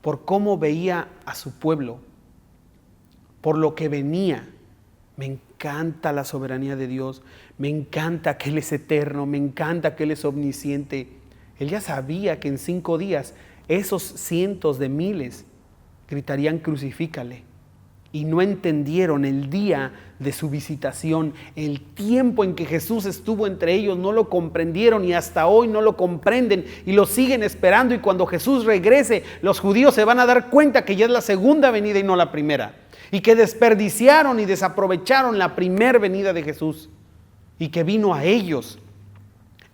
Speaker 4: por cómo veía a su pueblo, por lo que venía. Me encanta la soberanía de Dios, me encanta que Él es eterno, me encanta que Él es omnisciente. Él ya sabía que en 5 días esos cientos de miles gritarían crucifícale. Y no entendieron el día de su visitación, el tiempo en que Jesús estuvo entre ellos, no lo comprendieron y hasta hoy no lo comprenden y lo siguen esperando. Y cuando Jesús regrese, los judíos se van a dar cuenta que ya es la segunda venida y no la primera. Y que desperdiciaron y desaprovecharon la primera venida de Jesús y que vino a ellos.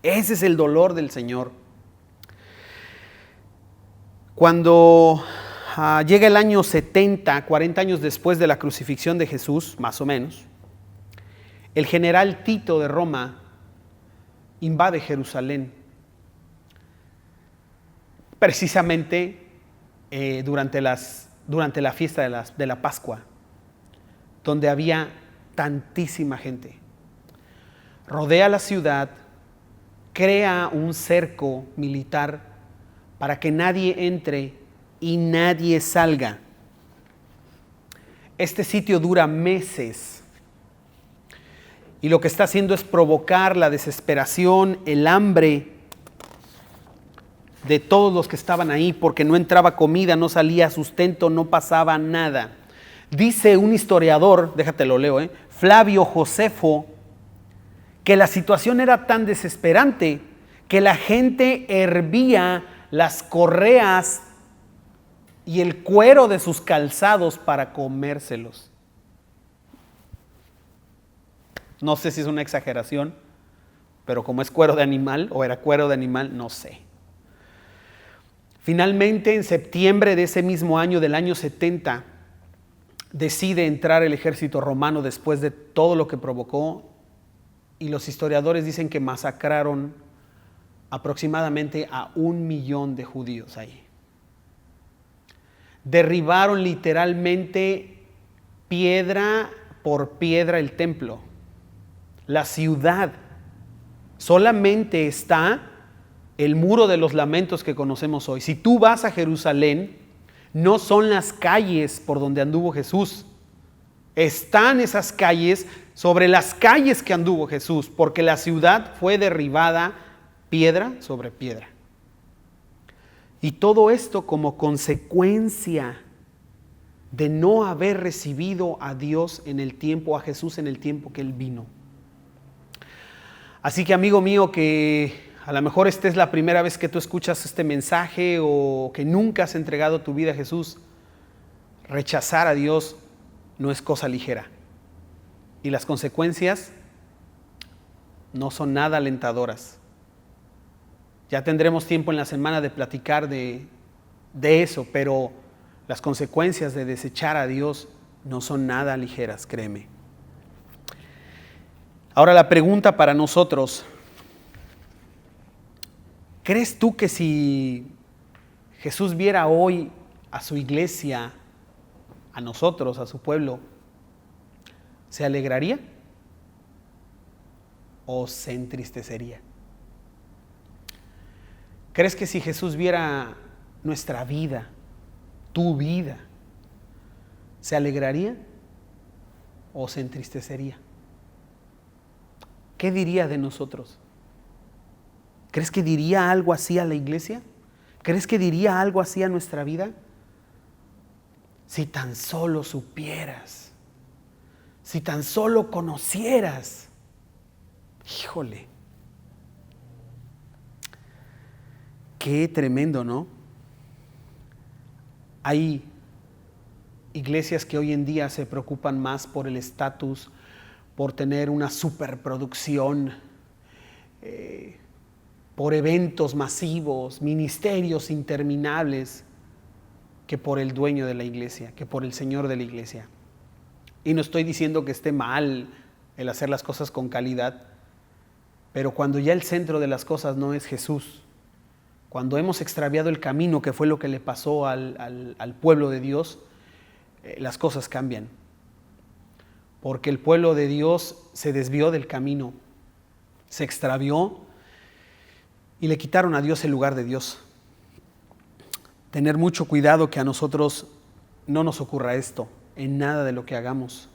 Speaker 4: Ese es el dolor del Señor. Cuando llega el año 70, 40 años después de la crucifixión de Jesús, más o menos, el general Tito de Roma invade Jerusalén, precisamente durante la fiesta de la Pascua, donde había tantísima gente. Rodea la ciudad, crea un cerco militar para que nadie entre y nadie salga. Este sitio dura meses y lo que está haciendo es provocar la desesperación, el hambre de todos los que estaban ahí, porque no entraba comida, no salía sustento, no pasaba nada. Dice un historiador, déjate lo leo, Flavio Josefo, que la situación era tan desesperante que la gente hervía las correas y el cuero de sus calzados para comérselos. No sé si es una exageración, pero como es cuero de animal o era cuero de animal, no sé. Finalmente, en septiembre de ese mismo año, del año 70, decide entrar el ejército romano después de todo lo que provocó, y los historiadores dicen que masacraron aproximadamente a 1 millón de judíos ahí. Derribaron literalmente piedra por piedra el templo. La ciudad. Solamente está el muro de los lamentos que conocemos hoy. Si tú vas a Jerusalén, no son las calles por donde anduvo Jesús. Están esas calles sobre las calles que anduvo Jesús, porque la ciudad fue derribada piedra sobre piedra. Y todo esto como consecuencia de no haber recibido a Dios en el tiempo, a Jesús en el tiempo que Él vino. Así que, amigo mío, que a lo mejor esta es la primera vez que tú escuchas este mensaje o que nunca has entregado tu vida a Jesús, rechazar a Dios no es cosa ligera. Y las consecuencias no son nada alentadoras. Ya tendremos tiempo en la semana de platicar de eso, pero las consecuencias de desechar a Dios no son nada ligeras, créeme. Ahora la pregunta para nosotros: ¿crees tú que si Jesús viera hoy a su iglesia, a nosotros, a su pueblo, se alegraría o se entristecería? ¿Crees que si Jesús viera nuestra vida, tu vida, se alegraría o se entristecería? ¿Qué diría de nosotros? ¿Crees que diría algo así a la iglesia? ¿Crees que diría algo así a nuestra vida? Si tan solo supieras, si tan solo conocieras. Híjole. Qué tremendo, ¿no? Hay iglesias que hoy en día se preocupan más por el estatus, por tener una superproducción, por eventos masivos, ministerios interminables, que por el dueño de la iglesia, que por el Señor de la iglesia. Y no estoy diciendo que esté mal el hacer las cosas con calidad, pero cuando ya el centro de las cosas no es Jesús, cuando hemos extraviado el camino, que fue lo que le pasó al pueblo de Dios, las cosas cambian. Porque el pueblo de Dios se desvió del camino, se extravió y le quitaron a Dios el lugar de Dios. Tener mucho cuidado que a nosotros no nos ocurra esto en nada de lo que hagamos.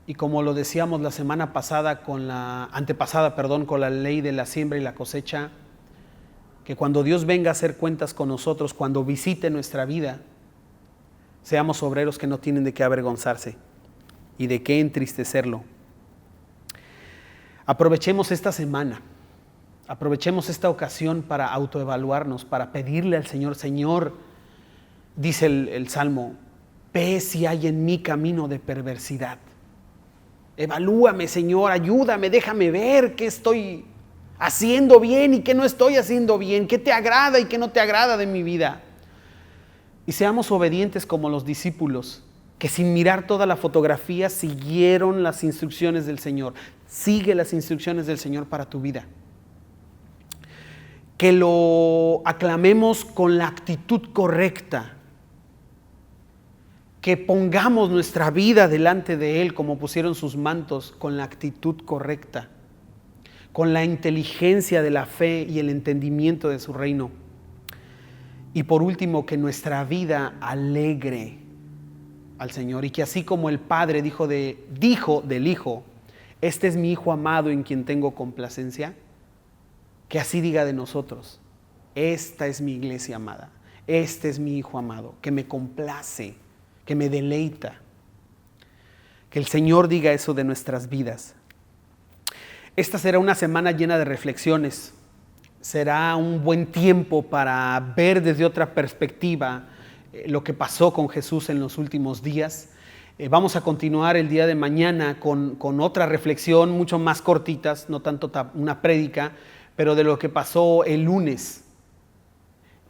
Speaker 4: Y como lo decíamos la semana pasada con la ley de la siembra y la cosecha, que cuando Dios venga a hacer cuentas con nosotros, cuando visite nuestra vida, seamos obreros que no tienen de qué avergonzarse y de qué entristecerlo. Aprovechemos esta semana, aprovechemos esta ocasión para autoevaluarnos, para pedirle al Señor, Señor, dice el Salmo, ve si hay en mí camino de perversidad. Evalúame, Señor, ayúdame, déjame ver qué estoy haciendo bien y qué no estoy haciendo bien, qué te agrada y qué no te agrada de mi vida. Y seamos obedientes como los discípulos, que sin mirar toda la fotografía siguieron las instrucciones del Señor. Sigue las instrucciones del Señor para tu vida. Que lo aclamemos con la actitud correcta. Que pongamos nuestra vida delante de Él como pusieron sus mantos, con la actitud correcta, con la inteligencia de la fe y el entendimiento de su reino. Y por último, que nuestra vida alegre al Señor y que así como el Padre dijo del Hijo, este es mi Hijo amado en quien tengo complacencia, que así diga de nosotros, esta es mi iglesia amada, este es mi Hijo amado, que me complace, que me deleita. Que el Señor diga eso de nuestras vidas. Esta será una semana llena de reflexiones. Será un buen tiempo para ver desde otra perspectiva lo que pasó con Jesús en los últimos días. Vamos a continuar el día de mañana con otra reflexión, mucho más cortitas, no tanto una prédica, pero de lo que pasó el lunes.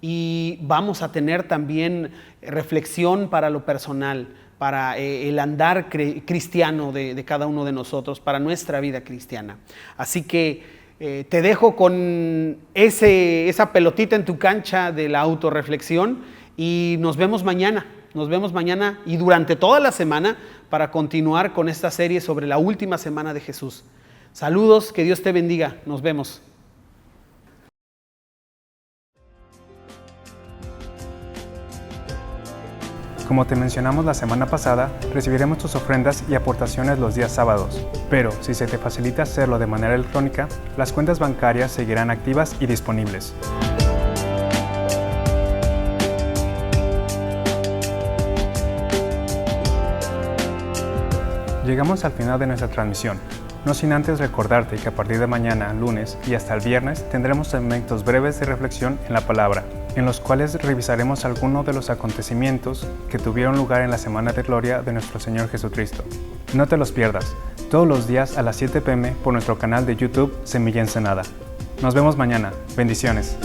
Speaker 4: Y vamos a tener también reflexión para lo personal, para el andar cristiano de cada uno de nosotros, para nuestra vida cristiana. Así que te dejo con esa pelotita en tu cancha de la autorreflexión y nos vemos mañana. Nos vemos mañana y durante toda la semana para continuar con esta serie sobre la última semana de Jesús. Saludos, que Dios te bendiga. Nos vemos.
Speaker 1: Como te mencionamos la semana pasada, recibiremos tus ofrendas y aportaciones los días sábados. Pero si se te facilita hacerlo de manera electrónica, las cuentas bancarias seguirán activas y disponibles. Llegamos al final de nuestra transmisión, no sin antes recordarte que a partir de mañana, lunes y hasta el viernes tendremos segmentos breves de reflexión en la palabra, en los cuales revisaremos algunos de los acontecimientos que tuvieron lugar en la Semana de Gloria de nuestro Señor Jesucristo. No te los pierdas, todos los días a las 7 p.m. por nuestro canal de YouTube Semilla Ensenada. Nos vemos mañana. Bendiciones.